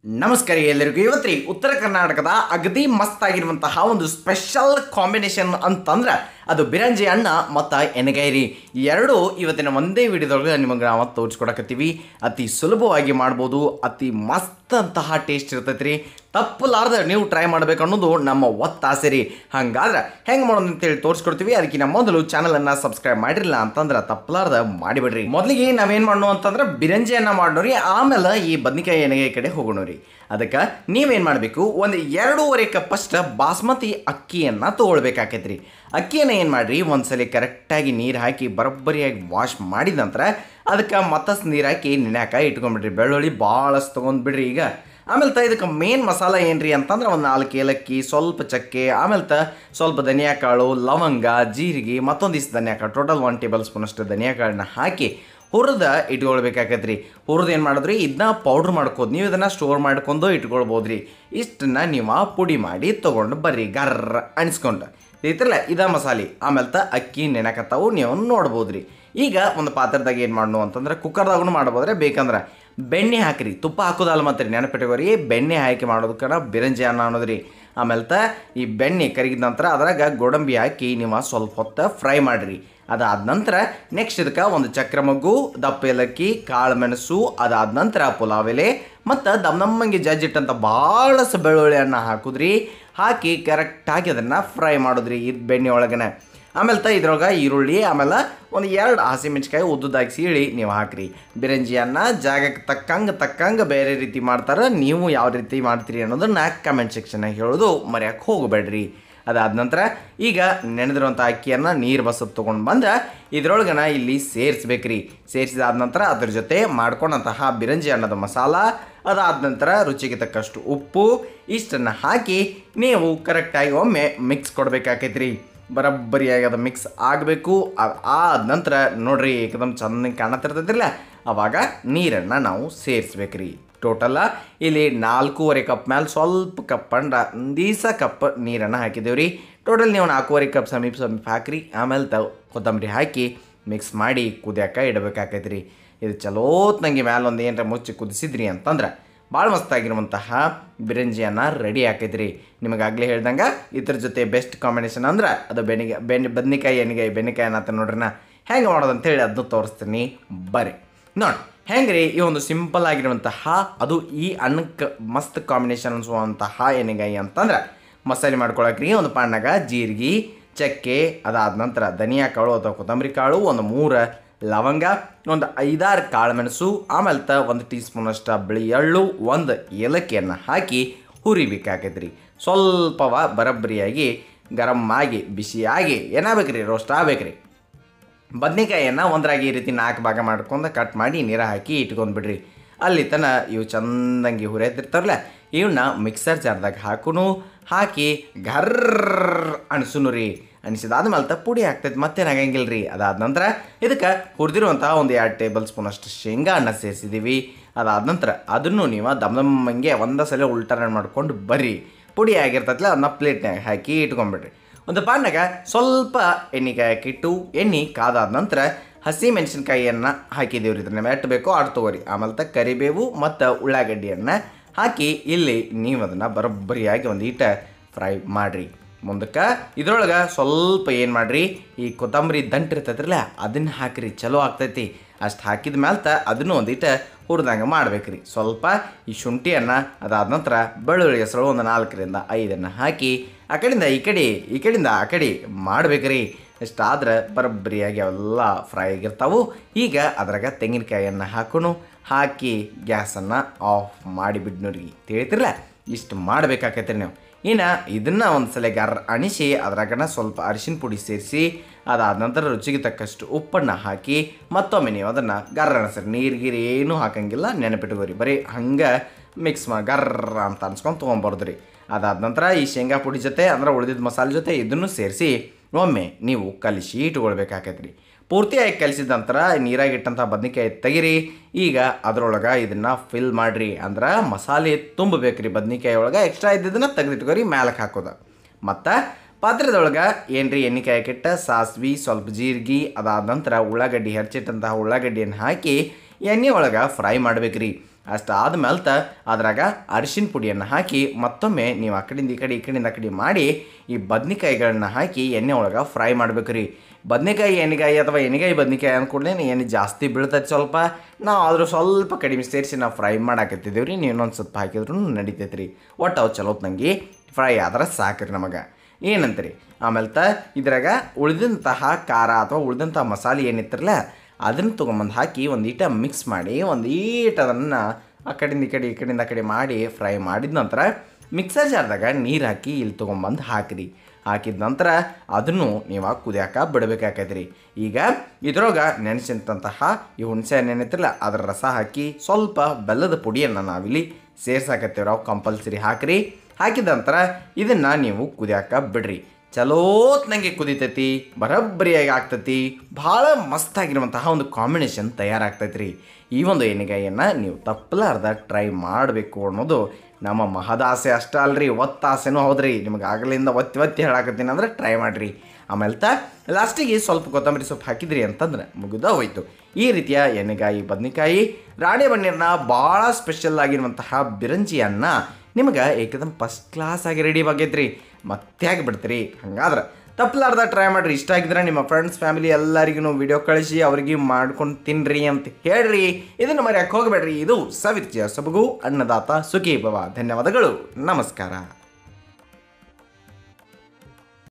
ನಮಸ್ಕಾರ ಎಲ್ಲರಿಗೂ. ಇವತ್ತು ಉತ್ತರ ಕರ್ನಾಟಕದ ಅಗದಿ ಮಸ್ತ್ ಆಗಿರುವಂತಹ ಒಂದು ಸ್ಪೆಷಲ್ ಕಾಂಬಿನೇಷನ್ ಅಂತಂದ್ರೆ ಅದು ಬಿರಂಜಿ ಅನ್ನ ಮತ್ತು ಎಣ್ಣೆಗಾಯಿ ಎರಡೂ ಇವತ್ತಿನ ಒಂದೇ ವಿಡಿಯೋದೊಳಗೆ ನಿಮಗೆ ನಾವು ತೋರಿಸ್ಕೊಡಕತ್ತೀವಿ. ಅತಿ ಸುಲಭವಾಗಿ ಮಾಡ್ಬೋದು, ಅತಿ ಮಸ್ತ್ ಅಂತಹ ಟೇಸ್ಟ್ ಇರ್ತೈತೆ ರೀ. ತಪ್ಪಲಾರ್ದ ನೀವು ಟ್ರೈ ಮಾಡ್ಬೇಕು ಅನ್ನೋದು ನಮ್ಮ ಒತ್ತಾಸೆ ರೀ. ಹಾಗಾದ್ರೆ ಹೆಂಗೆ ಮಾಡೋದು ಅಂತೇಳಿ ತೋರಿಸ್ಕೊಡ್ತೀವಿ. ಅದಕ್ಕಿಂತ ಮೊದಲು ಚಾನಲನ್ನು ಸಬ್ಸ್ಕ್ರೈಬ್ ಮಾಡಿರಲಿಲ್ಲ ಅಂತಂದ್ರೆ ತಪ್ಪಲಾರ್ದ ಮಾಡಿಬಿಡ್ರಿ. ಮೊದಲಿಗೆ ನಾವೇನು ಮಾಡೋಣ ಅಂತಂದ್ರೆ ಬಿರಂಜಿಯನ್ನು ಮಾಡೋರಿ, ಆಮೇಲೆ ಈ ಬದ್ನಿಕಾಯಿ ಎಣ್ಣೆಗಾಯಿ ಕಡೆ ಹೋಗೋಣ ರೀ. ಅದಕ್ಕೆ ನೀವೇನು ಮಾಡಬೇಕು, ಒಂದು 2.5 ಕಪ್ ಅಷ್ಟು ಬಾಸ್ಮತಿ ಅಕ್ಕಿಯನ್ನು ತೊಗೊಳ್ಬೇಕಾಕೈತೆ ರೀ. ಅಕ್ಕಿಯನ್ನು ಏನು ಮಾಡಿರಿ, ಒಂದ್ಸಲ ಕರೆಕ್ಟಾಗಿ ನೀರು ಹಾಕಿ ಬರೋಬ್ಬರಿಯಾಗಿ ವಾಶ್ ಮಾಡಿದ ನಂತರ ಅದಕ್ಕೆ ಮತ್ತಷ್ಟು ನೀರು ಹಾಕಿ ನೆನೆಯಾಕ ಇಟ್ಕೊಂಡ್ಬಿಡ್ರಿ. ಬೆಳ್ಳುಳ್ಳಿ ಭಾಳಷ್ಟು ತೊಗೊಂಡ್ಬಿಡ್ರಿ. ಈಗ ಆಮೇಲೆ ಇದಕ್ಕೆ ಮೇನ್ ಮಸಾಲ ಏನು ರೀ ಅಂತಂದ್ರೆ ಒಂದು 4 ಏಲಕ್ಕಿ, ಸ್ವಲ್ಪ ಚಕ್ಕೆ, ಆಮೇಲೆ ಸ್ವಲ್ಪ ಧನಿಯಾ ಕಾಳು, ಲವಂಗ, ಜೀರಿಗೆ, ಮತ್ತೊಂದಿಷ್ಟು ಧನಿಯಾ ಕಾಳು, ಟೋಟಲ್ 1 ಟೇಬಲ್ ಸ್ಪೂನ್ ಅಷ್ಟು ಧನಿಯಾ ಕಾಳನ್ನ ಹಾಕಿ ಹುರಿದ ಇಟ್ಕೊಳ್ಬೇಕಾಗತ್ತೆ ರೀ. ಹುರಿದು ಏನು ಮಾಡಿದ್ರಿ, ಇದನ್ನ ಪೌಡ್ರ್ ಮಾಡ್ಕೋದು. ನೀವು ಇದನ್ನು ಸ್ಟೋರ್ ಮಾಡ್ಕೊಂಡು ಇಟ್ಕೊಳ್ಬೋದು ರೀ. ಇಷ್ಟನ್ನ ನೀವು ಪುಡಿ ಮಾಡಿ ತೊಗೊಂಡು ಬರ್ರಿ, ಗರ್ರ ಅಣಿಸ್ಕೊಂಡು ಐತ್ರಲ್ಲ ಇದ ಮಸಾಲೆ. ಆಮೇಲೆ ಅಕ್ಕಿ ನೆನಕತ್ತಾವು ನೀವು ನೋಡ್ಬೋದು ರೀ. ಈಗ ಒಂದು ಪಾತ್ರದಾಗ ಏನು ಮಾಡೋಣ ಅಂತಂದ್ರೆ ಕುಕ್ಕರ್ದಾಗೂ ಮಾಡ್ಬೋದ್ರೆ, ಬೇಕಂದ್ರೆ ಬೆಣ್ಣೆ ಹಾಕಿರಿ. ತುಪ್ಪ ಹಾಕೋದಲ್ಲ ಮತ್ತೆ ರೀ, ನೆನಪಿಟ್ಕೋರಿ, ಬೆಣ್ಣೆ ಹಾಕಿ ಮಾಡೋದಕ್ಕೆ ಬಿರಂಜಿ ಅನ್ನ ಅನ್ನೋದ್ರಿ. ಆಮೇಲೆ ಈ ಬೆಣ್ಣೆ ಕರಗಿದ ನಂತರ ಅದ್ರಾಗ ಗೋಡಂಬಿ ಹಾಕಿ ನೀವು ಸ್ವಲ್ಪ ಹೊತ್ತು ಫ್ರೈ ಮಾಡಿರಿ. ಅದಾದ ನಂತರ ನೆಕ್ಸ್ಟ್ ಇದಕ್ಕೆ ಒಂದು ಚಕ್ರ ಮಗ್ಗು, ದಪ್ಪ ಏಲಕ್ಕಿ, ಕಾಳು ಮೆಣಸು, ಅದಾದ ನಂತರ ಪುಲಾವ್ ಎಲೆ ಮತ್ತು ದಮ್ಮಂಗೆ ಜಜ್ಜಿಟ್ಟಂಥ ಭಾಳಷ್ಟು ಬೆಳ್ಳುಳ್ಳಿಯನ್ನು ಹಾಕಿದ್ರಿ. ಹಾಕಿ ಕರೆಕ್ಟಾಗಿ ಅದನ್ನು ಫ್ರೈ ಮಾಡಿದ್ರಿ ಇದು ಬೆಣ್ಣೆ ಒಳಗನೆ. ಆಮೇಲೆ ಇದ್ರೊಳಗೆ ಈರುಳ್ಳಿ, ಆಮೇಲೆ ಒಂದು 2 ಹಸಿಮೆಣ್ಸಿಕಾಯಿ ಉದ್ದುದಾಗಿ ಸೀಳಿ ನೀವು ಹಾಕಿರಿ. ಬಿರಂಜಿಯನ್ನು ಜಾಗಕ್ಕೆ ತಕ್ಕಂಗೆ ಬೇರೆ ರೀತಿ ಮಾಡ್ತಾರೆ. ನೀವು ಯಾವ ರೀತಿ ಮಾಡ್ತೀರಿ ಅನ್ನೋದನ್ನು ಕಮೆಂಟ್ ಸೆಕ್ಷನ್ನಾಗ ಹೇಳೋದು ಮರೆಯೋಕ್ಕೆ ಹೋಗಬೇಡ್ರಿ. ಅದಾದ ನಂತರ ಈಗ ನೆನೆದಿರುವಂಥ ಅಕ್ಕಿಯನ್ನು ನೀರು ಬಸದು ತೊಗೊಂಡು ಬಂದು ಇದ್ರೊಳಗನ ಇಲ್ಲಿ ಸೇರಿಸ್ಬೇಕ್ರಿ. ಸೇರಿಸಿದಾದ ನಂತರ ಅದ್ರ ಜೊತೆ ಮಾಡ್ಕೊಂಡಂತಹ ಬಿರಂಜಿ ಅನ್ನೋದು ಮಸಾಲ, ಅದಾದ ನಂತರ ರುಚಿಗೆ ತಕ್ಕಷ್ಟು ಉಪ್ಪು, ಇಷ್ಟನ್ನು ಹಾಕಿ ನೀವು ಕರೆಕ್ಟಾಗಿ ಒಮ್ಮೆ ಮಿಕ್ಸ್ ಕೊಡಬೇಕಾಕೈತ್ರಿ. ಬರೋಬ್ಬರಿಯಾಗಿ ಅದು ಮಿಕ್ಸ್ ಆಗಬೇಕು. ಆದ ನಂತರ ನೋಡ್ರಿ ಏಕದಮ್ ಚೆನ್ನಾಗಿ ಕಾಣತ್ತಿರ್ತೈತಿಲ್ಲ, ಆವಾಗ ನೀರನ್ನು ನಾವು ಸೇರಿಸ್ಬೇಕ್ರಿ. ಟೋಟಲ ಇಲ್ಲಿ 4.5 ಕಪ್ ಮೇಲೆ ಸ್ವಲ್ಪ ಕಪ್ ಕಪ್ ನೀರನ್ನು ಹಾಕಿದ್ದೇವೆ ರೀ. ಟೋಟಲ್ ನೀವು 4.5 ಕಪ್ ಸಮೀಪ ಹಾಕಿರಿ. ಆಮೇಲೆ ಕೊತ್ತಂಬರಿ ಹಾಕಿ ಮಿಕ್ಸ್ ಮಾಡಿ ಕುದಿಯೋಕೆ ಇಡಬೇಕಾಕೈತೆ ರೀ. ಇದು ಚಲೋತ್ನಂಗೆ ಮೇಲೆ ಒಂದು ಏನರ ಮುಚ್ಚಿ ಕುದಿಸಿದ್ರಿ ಅಂತಂದ್ರೆ ಭಾಳ ಮಸ್ತಾಗಿರುವಂತಹ ಬಿರಂಜಿಯನ್ನು ರೆಡಿ ಆಕೈತೆ ರೀ. ನಿಮಗಾಗಲೇ ಹೇಳ್ದಂಗೆ ಇದ್ರ ಜೊತೆ ಬೆಸ್ಟ್ ಕಾಂಬಿನೇಷನ್ ಅಂದ್ರೆ ಅದು ಬದ್ನಿಕಾಯಿ ಎಣ್ಣೆಗಾಯಿ ಬೆಣ್ಣೆಕಾಯಿ ಅನ್ನತ್ತ ನೋಡ್ರಿ. ನಾ ಹೆಂಗೆ ಮಾಡೋದು ಅಂತೇಳಿ ಅದನ್ನು ತೋರಿಸ್ತೀನಿ ಬರ್ರಿ ನೋಡಿ. ಹೆಂಗೆ ರೀ ಈ ಒಂದು ಸಿಂಪಲ್ ಆಗಿರುವಂತಹ ಅದು ಈ ಅನ್ನಕ್ಕೆ ಮಸ್ತ್ ಕಾಂಬಿನೇಷನ್ ಅನಿಸುವಂತಹ ಎಣ್ಣೆಗಾಯಿ ಅಂತಂದ್ರೆ ಮಸಾಲೆ ಮಾಡ್ಕೊಳಕ್ರಿ. ಒಂದು ಪಾನ್ನಾಗ ಜೀರಿಗೆ, ಚಕ್ಕೆ, ಅದಾದ ನಂತರ ಧನಿಯಾ ಕಾಳು ಅಥವಾ ಕೊತ್ತಂಬರಿ ಕಾಳು, ಒಂದು 3 ಲವಂಗ, ಒಂದು 5-6 ಕಾಳು ಮೆಣಸು, ಆಮೇಲೆ 1 ಟೀ ಸ್ಪೂನ್ ಅಷ್ಟು ಬಿಳಿ ಎಳ್ಳು, 1 ಏಲಕ್ಕಿಯನ್ನು ಹಾಕಿ ಹುರಿಬೇಕಾಕೈತೆ ರೀ. ಸ್ವಲ್ಪವ ಬರಬ್ಬರಿಯಾಗಿ ಗರಮ್ ಆಗಿ ಬಿಸಿಯಾಗಿ ಏನಾಗಬೇಕ್ರಿ, ರೋಸ್ಟ್ ಆಗಬೇಕ್ರಿ. ಬದ್ನಿಕಾಯಿಯನ್ನು ಒಂದ್ರಾಗಿ ಈ ರೀತಿ 4 ಭಾಗ ಮಾಡ್ಕೊಂಡು ಕಟ್ ಮಾಡಿ ನೀರು ಹಾಕಿ ಇಟ್ಕೊಂಡ್ಬಿಡ್ರಿ. ಅಲ್ಲಿ ಇವು ಚಂದಂಗಿ ಹುರಿಯತ್ತಿರ್ತಾರಲ್ಲ, ಇವನ್ನ ಮಿಕ್ಸರ್ ಜಾರ್ದಾಗ ಹಾಕಿ ಗರ್ರ ಅಣಿಸುನು ರೀ. ಅನಿಸಿದಾದ್ಮೇಲೆ ಪುಡಿ ಆಗ್ತೈತೆ, ಮತ್ತೇನಾಗಂಗಿಲ್ಲ ರೀ. ಅದಾದ ನಂತರ ಇದಕ್ಕೆ ಹುರಿದಿರುವಂತಹ ಒಂದು 2 ಟೇಬಲ್ ಸ್ಪೂನ್ ಅಷ್ಟು ಶೇಂಗಾ ಅನ್ನ ಸೇರಿಸಿದ್ದೀವಿ. ಅದಾದ ನಂತರ ಅದನ್ನು ನೀವು ದಮ್ಮಂಗೆ ಒಂದೇ ಸಲ ಉಲ್ಟರ್ನ್ ಮಾಡ್ಕೊಂಡು ಬರ್ರಿ. ಪುಡಿ ಆಗಿರ್ತೈತಲ್ಲ ಅದನ್ನ ಪ್ಲೇಟ್ನಾಗ ಹಾಕಿ ಇಟ್ಕೊಂಡ್ಬಿಡ್ರಿ. ಒಂದು ಪಾನ್ನಾಗ ಸ್ವಲ್ಪ ಎಣ್ಣೆಕಾಯಿ ಹಾಕಿಟ್ಟು ಎಣ್ಣೆ ಕಾದಾದ ನಂತರ ಹಸಿ ಮೆಣಸಿನ್ಕಾಯಿಯನ್ನು ಹಾಕಿದ್ದೀವಿ ರೀ. ಇದನ್ನ ಎಷ್ಟು ಬೇಕೋ ಅಷ್ಟು ತೊಗೋರಿ. ಆಮೇಲೆ ಕರಿಬೇವು ಮತ್ತು ಉಳ್ಳಾಗಡ್ಡಿಯನ್ನು ಹಾಕಿ ಇಲ್ಲಿ ನೀವು ಅದನ್ನು ಬರೋಬ್ಬರಿಯಾಗಿ ಒಂದು ಈಟ ಫ್ರೈ ಮಾಡಿರಿ. ಮುಂದಕ್ಕೆ ಇದ್ರೊಳಗೆ ಸ್ವಲ್ಪ ಏನು ಮಾಡಿರಿ, ಈ ಕೊತ್ತಂಬರಿ ದಂಟು ಇರ್ತೈತ್ರಲ್ಲ ಅದನ್ನು ಹಾಕಿರಿ, ಚಲೋ ಆಗ್ತೈತಿ. ಅಷ್ಟು ಹಾಕಿದ ಮೇಲೆ ಅದನ್ನು ಒಂದೀಟ ಹುರಿದಂಗೆ ಮಾಡ್ಬೇಕ್ರಿ. ಸ್ವಲ್ಪ ಈ ಶುಂಠಿಯನ್ನು, ಅದಾದ ನಂತರ ಬೆಳ್ಳುಳ್ಳಿ ಹೆಸರು ಒಂದು 4ರಿಂದ 5 ಹಾಕಿ ಆ ಕಡೆಯಿಂದ ಈ ಕಡೆಯಿಂದ ಆ ಕಡೆ ಮಾಡ್ಬೇಕ್ರಿ. ಇಷ್ಟಾದ್ರೆ ಬರೋಬ್ಬರಿಯಾಗಿ ಅವೆಲ್ಲ ಫ್ರೈ ಆಗಿರ್ತಾವೆ. ಈಗ ಅದ್ರಾಗ ತೆಂಗಿನಕಾಯಿಯನ್ನು ಹಾಕಿ ಗ್ಯಾಸನ್ನು ಆಫ್ ಮಾಡಿಬಿಡ್ನೋರಿ. ತಿಳಿತಿರಲ್ಲ, ಇಷ್ಟು ಮಾಡಬೇಕಾಕೈತೆ ನೀವು. ಇನ್ನು ಇದನ್ನು ಒಂದು ಸಲ ಗರ್ ಅಣಿಸಿ ಅದ್ರಾಗನ ಸ್ವಲ್ಪ ಅರಿಶಿನ ಪುಡಿ ಸೇರಿಸಿ ಅದಾದ ನಂತರ ರುಚಿಗೆ ತಕ್ಕಷ್ಟು ಉಪ್ಪನ್ನು ಹಾಕಿ ಮತ್ತೊಮ್ಮೆ ನೀವು ಅದನ್ನು ಗರ್ರ ಅನಿಸ್ರಿ. ನೀರು ಏನೂ ಹಾಕಂಗಿಲ್ಲ, ನೆನಪಿಟ್ಕೋರಿ. ಬರೀ ಹಂಗೆ ಮಿಕ್ಸ್ ಮಾಡಿ ಗರ್ರ ಅಂತ ಅನ್ಸ್ಕೊಂಡು ತೊಗೊಂಬರ್ದ್ರಿ. ಅದಾದ ನಂತರ ಈ ಶೇಂಗಾ ಪುಡಿ ಜೊತೆ ಅಂದ್ರೆ ಉಳಿದಿದ್ದ ಮಸಾಲೆ ಜೊತೆ ಇದನ್ನು ಸೇರಿಸಿ ಒಮ್ಮೆ ನೀವು ಕಲಿಸಿ ಇಟ್ಕೊಳ್ಬೇಕಾಕೈತೆ ರೀ. ಪೂರ್ತಿಯಾಗಿ ಕಲಿಸಿದ ನಂತರ ನೀರಾಗಿಟ್ಟಂಥ ಬದ್ನಿಕಾಯಿ ತೆಗಿರಿ. ಈಗ ಅದರೊಳಗೆ ಇದನ್ನು ಫಿಲ್ ಮಾಡಿರಿ, ಅಂದ್ರೆ ಮಸಾಲೆ ತುಂಬಬೇಕ್ರಿ. ಬದ್ನಿಕಾಯಿ ಒಳಗೆ ಎಕ್ಸ್ಟ್ರಾ ಇದ್ದಿದ್ದನ್ನು ತೆಗೆದಿಟ್ಕೊರಿ, ಮ್ಯಾಲಕ್ಕೆ ಹಾಕೋದು. ಮತ್ತು ಪಾತ್ರೆದೊಳಗೆ ಏನ್ರಿ ಎಣ್ಣೆಕಾಯಿ ಹಾಕಿಟ್ಟ ಸಾಸಿವೆ, ಸ್ವಲ್ಪ ಜೀರಿಗೆ, ಅದಾದ ನಂತರ ಉಳ್ಳಾಗಡ್ಡಿ ಹೆಚ್ಚಿಟ್ಟಂತಹ ಉಳ್ಳಾಗಡ್ಡಿಯನ್ನು ಹಾಕಿ ಎಣ್ಣೆ ಒಳಗೆ ಫ್ರೈ ಮಾಡ್ಬೇಕ್ರಿ. ಅಷ್ಟಾದ ಮೇಲೆ ಅದ್ರಾಗ ಅರಿಶಿನ ಪುಡಿಯನ್ನು ಹಾಕಿ ಮತ್ತೊಮ್ಮೆ ನೀವು ಆ ಕಡೆಯಿಂದ ಈ ಕಡೆ ಮಾಡಿ ಈ ಬದ್ನಿಕಾಯಿಗಳನ್ನ ಹಾಕಿ ಎಣ್ಣೆ ಒಳಗೆ ಫ್ರೈ ಮಾಡ್ಬೇಕು ರೀ. ಬದ್ನೆಕಾಯಿ ಎಣ್ಣೆಗಾಯಿ ಅಥವಾ ಎಣ್ಣೆಗಾಯಿ ಬದ್ನಿಕಾಯಿ ಅಂದ್ಕೂಡಲೇ ಎಣ್ಣೆ ಜಾಸ್ತಿ ಬೀಳ್ತೈತೆ ಸ್ವಲ್ಪ, ನಾವು ಆದರೂ ಸ್ವಲ್ಪ ಕಡಿಮೆ ಸೇರಿಸಿ ನಾವು ಫ್ರೈ ಮಾಡಾಕತ್ತಿದ್ದೀವಿ ರೀ. ನೀವು ಇನ್ನೊಂದು ಸ್ವಲ್ಪ ಹಾಕಿದ್ರೂ ನಡಿತೈತೆ ರೀ. ಒಟ್ಟು ಅವು ಚಲೋ ನಂಗೆ ಫ್ರೈ ಆದ್ರೆ ಸಾಕ್ರಿ ನಮಗೆ ಏನಂತೀರಿ. ಆಮೇಲೆ ಇದ್ರಾಗ ಉಳಿದಂತಹ ಖಾರ ಅಥವಾ ಉಳಿದಂತಹ ಮಸಾಲೆ ಏನಿತ್ತಿರಲ್ಲ ಅದನ್ನು ತೊಗೊಂಬಂದು ಹಾಕಿ ಒಂದು ಈಟ ಮಿಕ್ಸ್ ಮಾಡಿ ಒಂದು ಈಟ ಅದನ್ನು ಆ ಕಡೆಯಿಂದ ಆ ಕಡೆ ಮಾಡಿ ಫ್ರೈ ಮಾಡಿದ ನಂತರ ಮಿಕ್ಸರ್ ಜಾರ್ದಾಗ ನೀರು ಹಾಕಿ ಇಲ್ಲಿ ತೊಗೊಂಬಂದು ಹಾಕಿರಿ. ಹಾಕಿದ ನಂತರ ಅದನ್ನು ನೀವು ಕುದಿಯಾಕ ಬಿಡಬೇಕಾಕೈತೆ ರೀ. ಈಗ ಇದ್ರೊಳಗೆ ನೆನೆಸಿದಂತಹ ಈ ಹುಣಸೆ ಹಣ್ಣು ಏನಿತ್ತಿರಲ್ಲ ಅದರ ರಸ ಹಾಕಿ ಸ್ವಲ್ಪ ಬೆಲ್ಲದ ಪುಡಿಯನ್ನು ನಾವಿಲ್ಲಿ ಸೇರ್ಸಾಕತ್ತೀವಿ. ನಾವು ಕಂಪಲ್ಸರಿ ಹಾಕಿರಿ. ಹಾಕಿದ ನಂತರ ಇದನ್ನು ನೀವು ಕುದಿಯಾಕ ಬಿಡ್ರಿ. ಚಲೋತ್ ನನಗೆ ಕುದಿತೈತಿ, ಬರಬ್ಬರಿಯಾಗಿ ಆಗ್ತೈತಿ, ಭಾಳ ಮಸ್ತಾಗಿರುವಂತಹ ಒಂದು ಕಾಂಬಿನೇಷನ್ ತಯಾರಾಗ್ತೈತಿ ರೀ. ಈ ಒಂದು ಎಣ್ಣೆಗಾಯಿಯನ್ನು ನೀವು ತಪ್ಪಲಾರ್ದ ಟ್ರೈ ಮಾಡಬೇಕು ಅನ್ನೋದು ನಮ್ಮ ಮಹದಾಸೆ ಅಷ್ಟೇ ಅಲ್ರಿ, ಒತ್ತಾಸೆನೂ ಹೌದ್ರಿ. ನಿಮಗೆ ಆಗಲಿಂದ ಒತ್ತಿ ಹೇಳಾಕತ್ತೀನಿ ಅಂದ್ರೆ ಟ್ರೈ ಮಾಡಿರಿ. ಆಮೇಲೆ ಲಾಸ್ಟಿಗೆ ಸ್ವಲ್ಪ ಕೊತ್ತಂಬರಿ ಸೊಪ್ಪು ಹಾಕಿದ್ರಿ ಅಂತಂದ್ರೆ ಮುಗಿದ ಹೋಯ್ತು. ಈ ರೀತಿಯ ಎಣ್ಣೆಗಾಯಿ ಬದ್ನಿಕಾಯಿ ರಾಣೆಬೆನ್ನೂರಿನ ಭಾಳ ಸ್ಪೆಷಲ್ ಆಗಿರುವಂತಹ ಬಿರಂಜಿಯನ್ನು ನಿಮಗೆ ಏಕದಮ್ ಫಸ್ಟ್ ಕ್ಲಾಸ್ ಆಗಿ ರೆಡಿ ಆಗೈತ್ರಿ. ಮತ್ತೆ ಆಗಿಬಿಡ್ತೀರಿ. ಹಂಗಾದ್ರೆ ತಪ್ಪಲಾರ್ದ ಟ್ರೈ ಮಾಡಿರಿ. ಇಷ್ಟ ಆಗಿದ್ರೆ ನಿಮ್ಮ ಫ್ರೆಂಡ್ಸ್ ಫ್ಯಾಮಿಲಿ ಎಲ್ಲರಿಗೂ ವಿಡಿಯೋ ಕಳಿಸಿ ಅವ್ರಿಗೆ ಮಾಡ್ಕೊಂಡು ತಿನ್ನಿರಿ ಅಂತ ಹೇಳ್ರಿ. ಇದನ್ನು ಮರ್ಯಾಕೆ ಹೋಗಬೇಡ್ರಿ. ಇದು ಸವಿರ್ಚಿಯ ಸೊಬಗು ಅನ್ನದಾತ ಸುಖಿ ಭವ. ಧನ್ಯವಾದಗಳು. ನಮಸ್ಕಾರ.